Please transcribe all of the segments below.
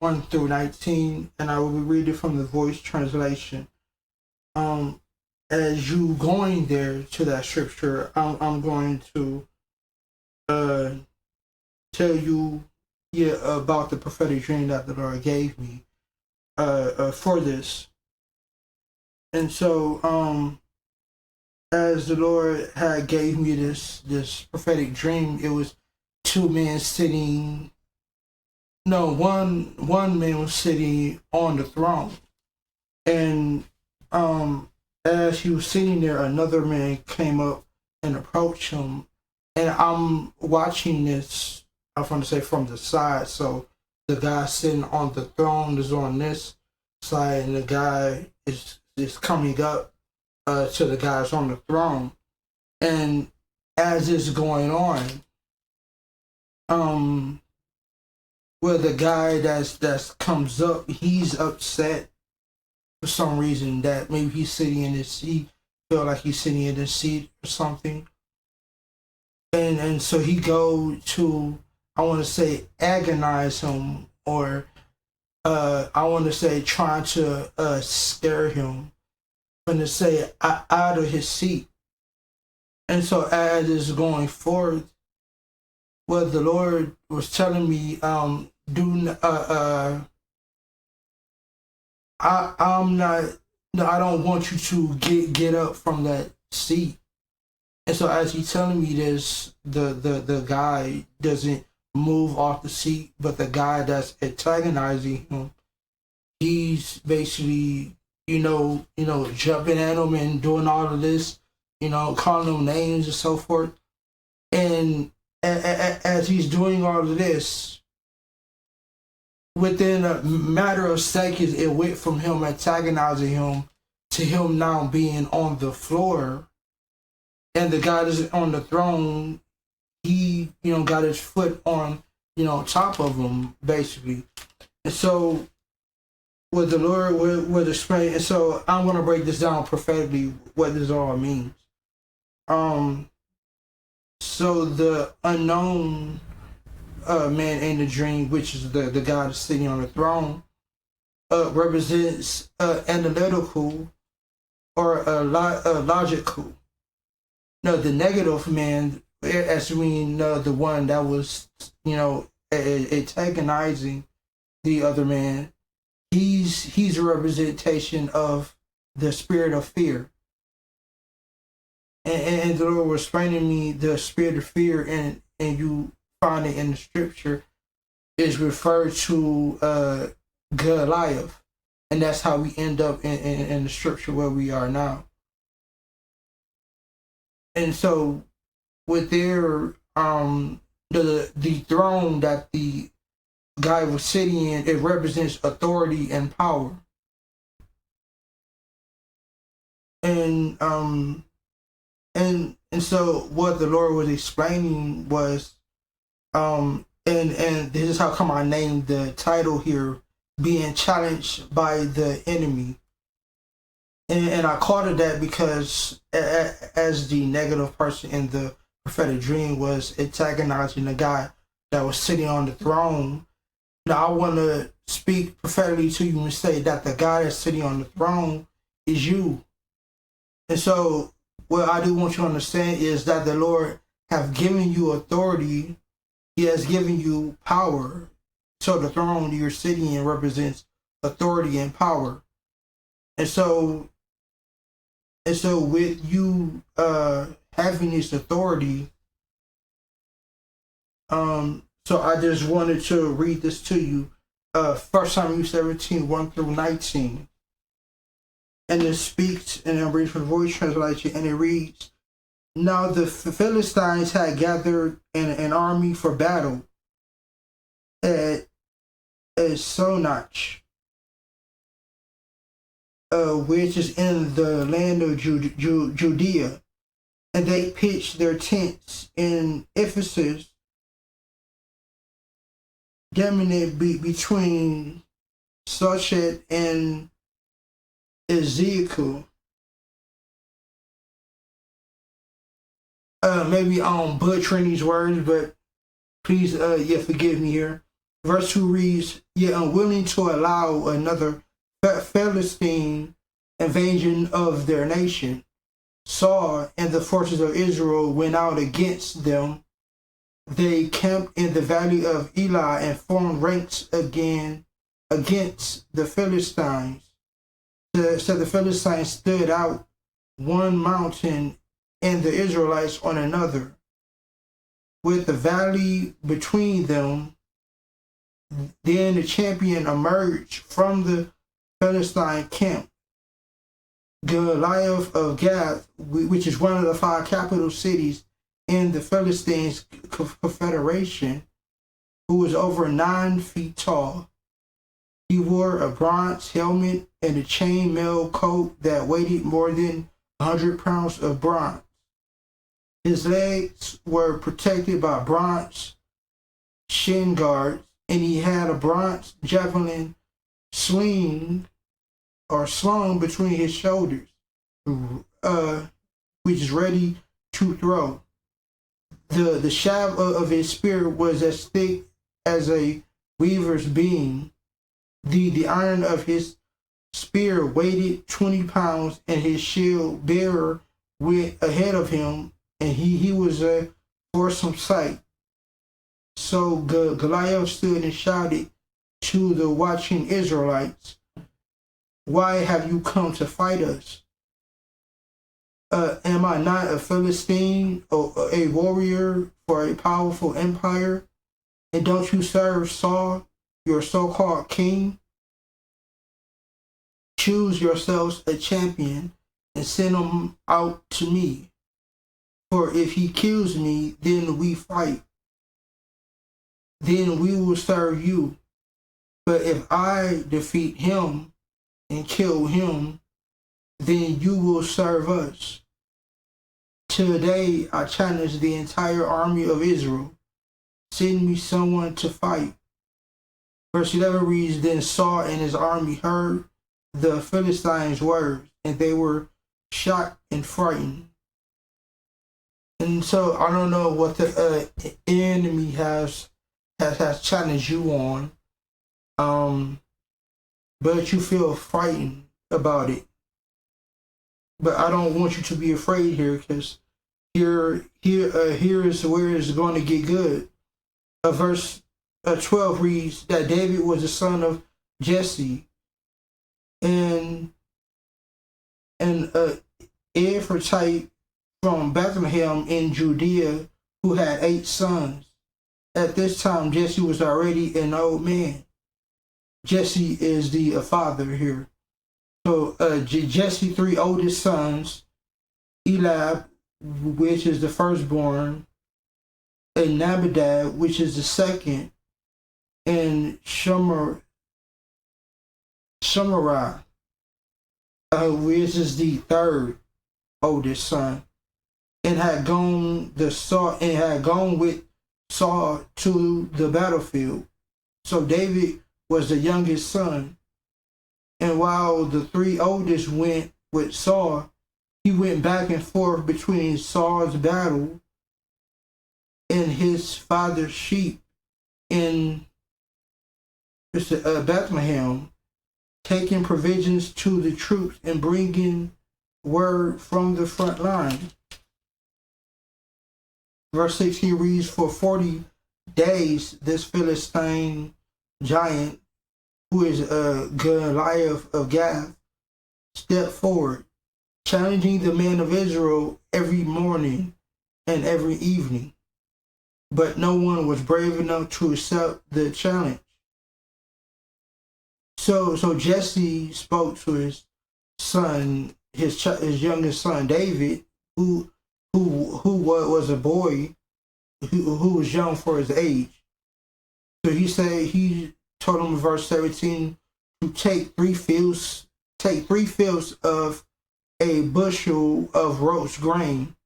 1 through 19, and I will be reading from the Voice translation. Um, as you going there to that scripture, I'm going to uh tell you, yeah, about the prophetic dream that the Lord gave me for this. And so as the Lord had gave me this prophetic dream, it was two men sitting. No, one man was sitting on the throne, and as he was sitting there, another man came up and approached him, and I'm watching this. I'm going to say from the side, so the guy sitting on the throne is on this side, and the guy is coming up to the guys on the throne, and as it's going on, well, the guy that's comes up, he's upset for some reason that maybe he's sitting in his seat, feel like he's sitting in his seat or something, and so he go to, I want to say, agonize him, or I want to say trying to scare him, and to say out of his seat. And so as it's going forth, what the Lord was telling me, I'm not, no, I don't want you to get up from that seat. And so as he's telling me this, the guy doesn't move off the seat, but the guy that's antagonizing him, he's basically, jumping at him and doing all of this, calling them names and so forth. And as he's doing all of this, within a matter of seconds, it went from him antagonizing him to him now being on the floor. And the guy that's on the throne, he, got his foot on, top of him, basically. And so, what the Lord would explain, and so I'm going to break this down prophetically, what this all means. So the unknown man in the dream, which is the guy that's sitting on the throne, represents analytical or logical. No, the negative man, as we know, the one that was, antagonizing the other man, he's a representation of the spirit of fear. And the Lord was explaining to me the spirit of fear, and you find it in the scripture, is referred to Goliath. And that's how we end up in the scripture where we are now. And so with their the throne that the guy was sitting in, it represents authority and power. And so what the Lord was explaining was, and this is how come I named the title here, being challenged by the enemy. And I called it that because as the negative person in the prophetic dream was antagonizing the guy that was sitting on the throne. Now I want to speak prophetically to you and say that the guy that's sitting on the throne is you. And so what I do want you to understand is that the Lord have given you authority. He has given you power. So the throne you're sitting in represents authority and power. And so with you having this authority, so I just wanted to read this to you. 1 Samuel 17, 1 through 19. And it speaks, and I'm reading from the Voice translation, and it reads, Now the Philistines had gathered an army for battle at Sonach, which is in the land of Judea, and they pitched their tents in Ephesus, dominant between Sochet and Ezekiel. Maybe I'm butchering these words, but please, forgive me here. Verse 2 reads, yet unwilling to allow another Philistine invasion of their nation, Saul and the forces of Israel went out against them. They camped in the valley of Elah and formed ranks again against the Philistines. So the Philistines stood out one mountain and the Israelites on another, with the valley between them. Then the champion emerged from the Philistine camp, Goliath of Gath, which is one of the 5 capital cities in the Philistines' confederation, who was over 9 feet tall. He wore a bronze helmet and a chain-mail coat that weighed more than 100 pounds of bronze. His legs were protected by bronze shin guards, and he had a bronze javelin slung between his shoulders, which is ready to throw. The shaft of his spear was as thick as a weaver's beam. The iron of his spear weighed 20 pounds, and his shield bearer went ahead of him, and he was a fearsome sight. So Goliath stood and shouted to the watching Israelites, why have you come to fight us? Am I not a Philistine or a warrior for a powerful empire? And don't you serve Saul, your so-called king? Choose yourselves a champion and send him out to me. For if he kills me, then we fight. Then we will serve you. But if I defeat him and kill him, then you will serve us. Today I challenge the entire army of Israel. Send me someone to fight. Verse 11 reads, then Saul and his army heard the Philistines' words, and they were shocked and frightened. And so I don't know what the enemy has challenged you on, but you feel frightened about it. But I don't want you to be afraid here, because here is where it's going to get good. Verse 12 reads that David was the son of Jesse, and Ephrathite from Bethlehem in Judea, who had 8 sons. At this time, Jesse was already an old man. Jesse is the father here. So Jesse's 3 oldest sons, Eliab, which is the firstborn, and Nabadab, which is the second, and Shemarah, which is the 3rd oldest son, and had gone with Saul to the battlefield. So David was the youngest son, and while the 3 oldest went with Saul, he went back and forth between Saul's battle and his father's sheep in Bethlehem, taking provisions to the troops and bringing word from the front line. Verse 16 reads, for 40 days this Philistine giant, who is Goliath of Gath, stepped forward, challenging the men of Israel every morning and every evening. But no one was brave enough to accept the challenge. So Jesse spoke to his son, his youngest son David, who was a boy, who was young for his age. So he told him in verse 17 to take 3 fifths of a bushel of roast grain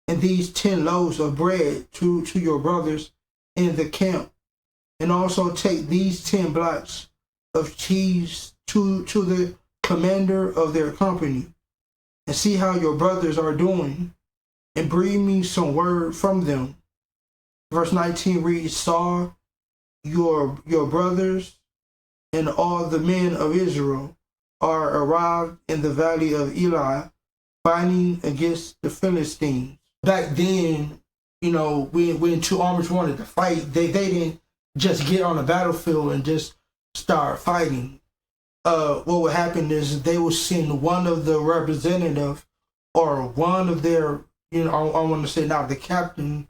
and these 10 loaves of bread to your brothers in the camp, and also take these 10 blocks of cheese to the commander of their company, and see how your brothers are doing, and bring me some word from them. Verse 19 reads, Saul your brothers and all the men of Israel are arrived in the valley of Elah, fighting against the Philistines. Back then, when two armies wanted to fight, they didn't just get on the battlefield and just start fighting. What would happen is they would send one of the representative or one of their, I want to say not the captain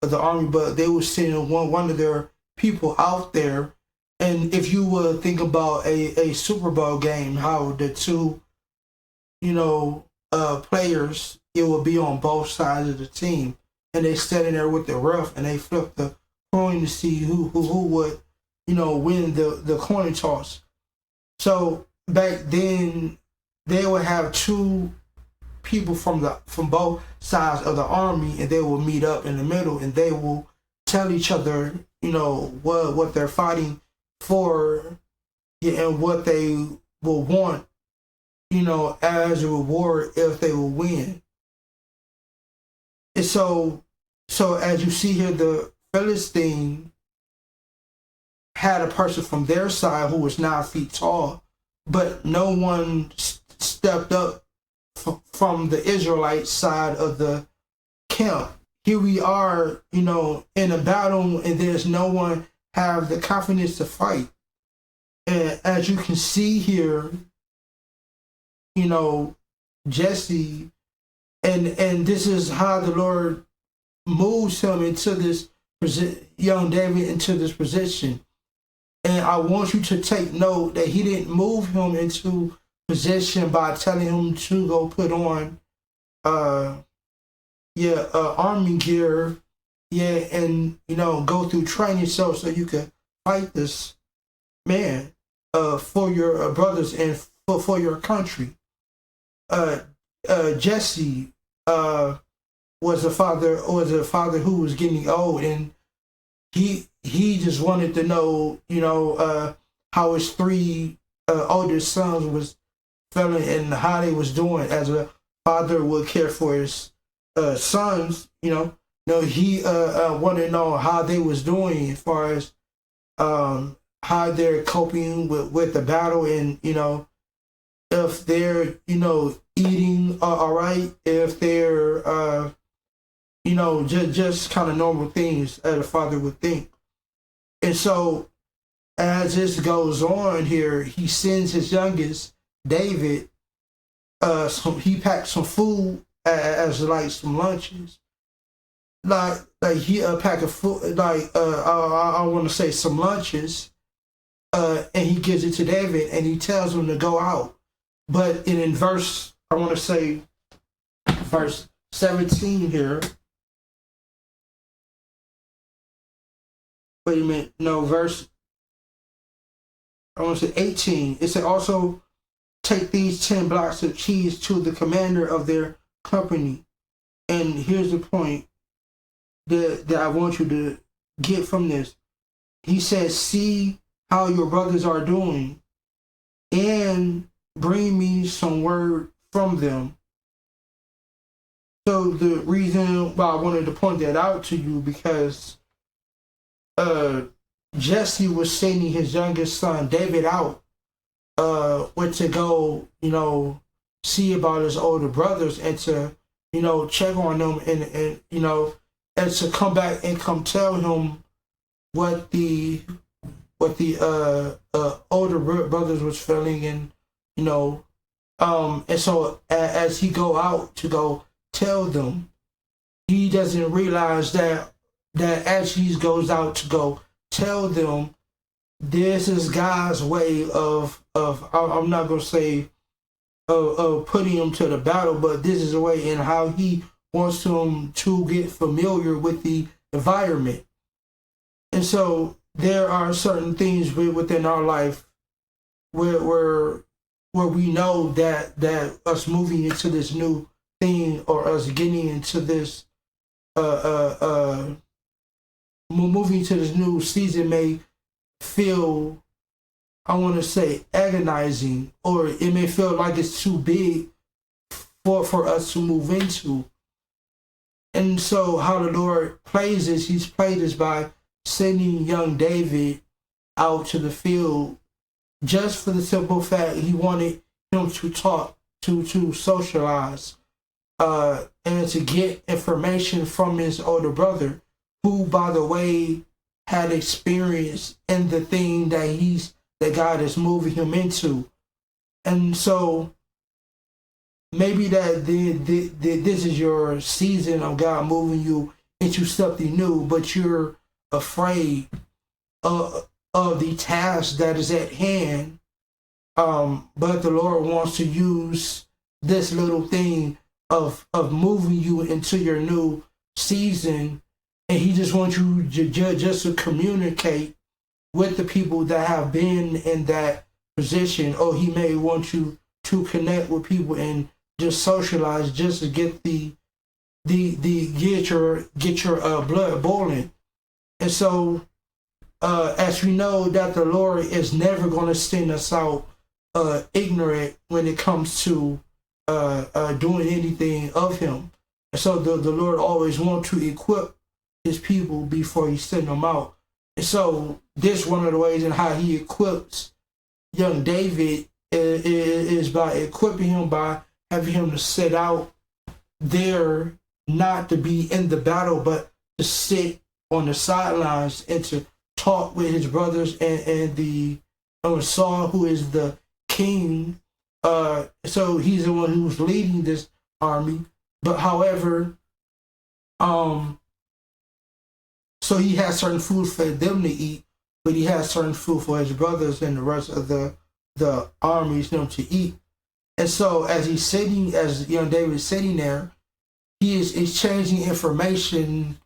of the army, but they would send one of their people out there. And if you would think about a Super Bowl game, how the two, players, it would be on both sides of the team, and they standing there with the ref, and they flip the coin to see who would, win the coin toss. So back then, they would have two people from both sides of the army, and they will meet up in the middle, and they will tell each other, what they're fighting for, and what they will want, as a reward if they will win. And so as you see here, the Philistine had a person from their side who was 9 feet tall, but no one stepped up from the Israelite side of the camp. Here we are, in a battle, and there's no one have the confidence to fight. And as you can see here, Jesse, and this is how the Lord moves him into this, young David into this position. And I want you to take note that he didn't move him into position by telling him to go put on army gear, and go through training so you can fight this man for your brothers and for your country. Jesse was a father who was getting old, and he just wanted to know, how his 3 oldest sons was feeling and how they was doing. As a father would care for his sons, he wanted to know how they was doing as far as how they're coping with the battle, and if they're eating all right, if they're just kind of normal things that a father would think. And so as this goes on here, he sends his youngest, David, he packed some food as like some lunches. Like he a pack of food, I want to say some lunches, and he gives it to David, and he tells him to go out. But in verse, I want to say verse 17 here. Wait a minute, no, I want to say 18. It said, also take these 10 blocks of cheese to the commander of their company. And here's the point that I want you to get from this. He says, see how your brothers are doing, and bring me some word from them. So the reason why I wanted to point that out to you, because Jesse was sending his youngest son David out went to go see about his older brothers, and to check on them, and to come back and come tell him what the older brothers was feeling, and and so as he go out to go tell them, he doesn't realize that as he goes out to go tell them, this is God's way of I'm not gonna say of putting him to the battle, but this is a way in how he wants him to get familiar with the environment. And so there are certain things within our life where we know that us moving into this new thing, or us getting into this moving to this new season may feel, I want to say, agonizing, or it may feel like it's too big for us to move into. And so how the Lord plays this, he's played this by sending young David out to the field just for the simple fact he wanted him to talk, to socialize, and to get information from his older brother, who, by the way, had experience in the thing that God is moving him into. And so maybe that this is your season of God moving you into something new, but you're afraid of the task that is at hand. But the Lord wants to use this little thing of moving you into your new season, and He just wants you just to communicate with the people that have been in that position, or He may want you to connect with people and just socialize, just to get get your blood boiling. And so, as we know that the Lord is never going to send us out ignorant when it comes to doing anything of Him. And so the Lord always wants to equip His people before He send them out. And so this one of the ways in how He equips young David is by equipping him, by having him to set out there, not to be in the battle, but to sit on the sidelines and to talk with his brothers and Saul, who is the king. So he's the one who's leading this army. But however, so he has certain food for them to eat, but he has certain food for his brothers and the rest of the armies them to eat. And so as young David is sitting there, he is exchanging information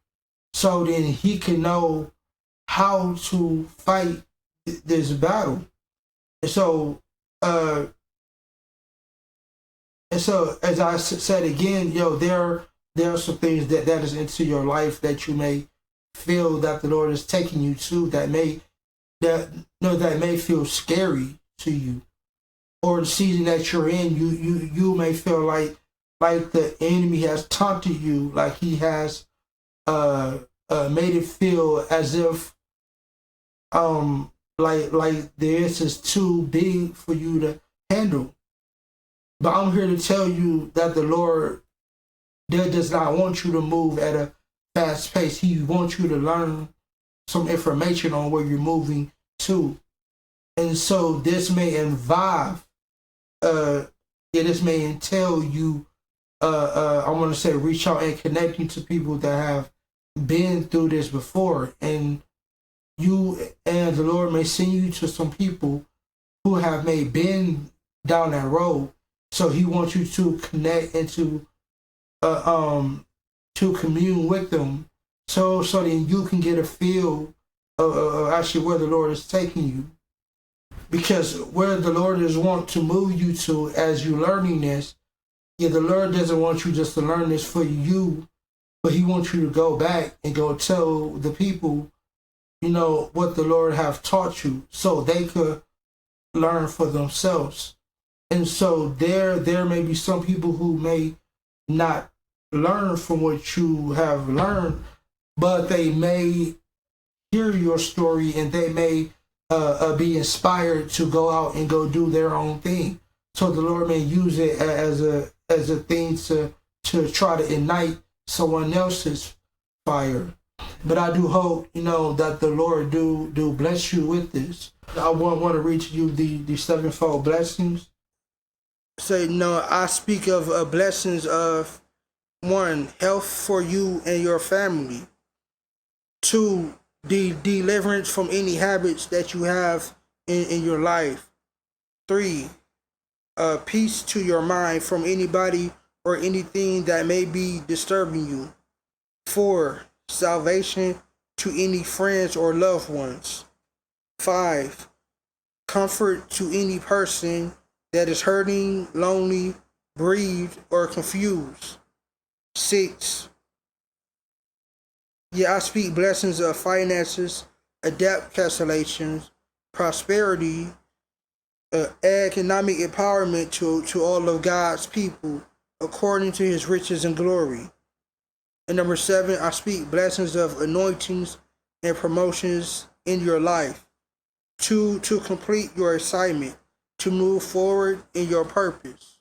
so then he can know how to fight this battle. And so as I said again, there are some things that is into your life that you may feel that the Lord is taking you to, that may feel scary to you, or the season that you're in, you may feel like the enemy has taunted you, like he has made it feel as if like this is too big for you to handle. But I'm here to tell you that the Lord does not want you to move at a fast pace. He wants you to learn some information on where you're moving to. And so this may involve, this may entail you, I want to say, reach out and connecting to people that have been through this before. And you and the Lord may send you to some people who have may been down that road. So He wants you to connect and to commune with them, so then you can get a feel of actually where the Lord is taking you. Because where the Lord is want to move you to as you're learning this, the Lord doesn't want you just to learn this for you, but He wants you to go back and go tell the people, what the Lord have taught you, so they could learn for themselves. And so there may be some people who may not learn from what you have learned, but they may hear your story and they may be inspired to go out and go do their own thing. So the Lord may use it as a thing to try to ignite someone else's fire. But I do hope that the Lord do bless you with this. I want to read to you the sevenfold blessings. So I speak of blessings of 1, health for you and your family. 2, the deliverance from any habits that you have in your life. 3, peace to your mind from anybody or anything that may be disturbing you. 4, salvation to any friends or loved ones. 5, comfort to any person that is hurting, lonely, bereaved, or confused. 6, I speak blessings of finances, debt cancellations, prosperity, economic empowerment to all of God's people according to His riches and glory. And number 7, I speak blessings of anointings and promotions in your life, to complete your assignment, to move forward in your purpose.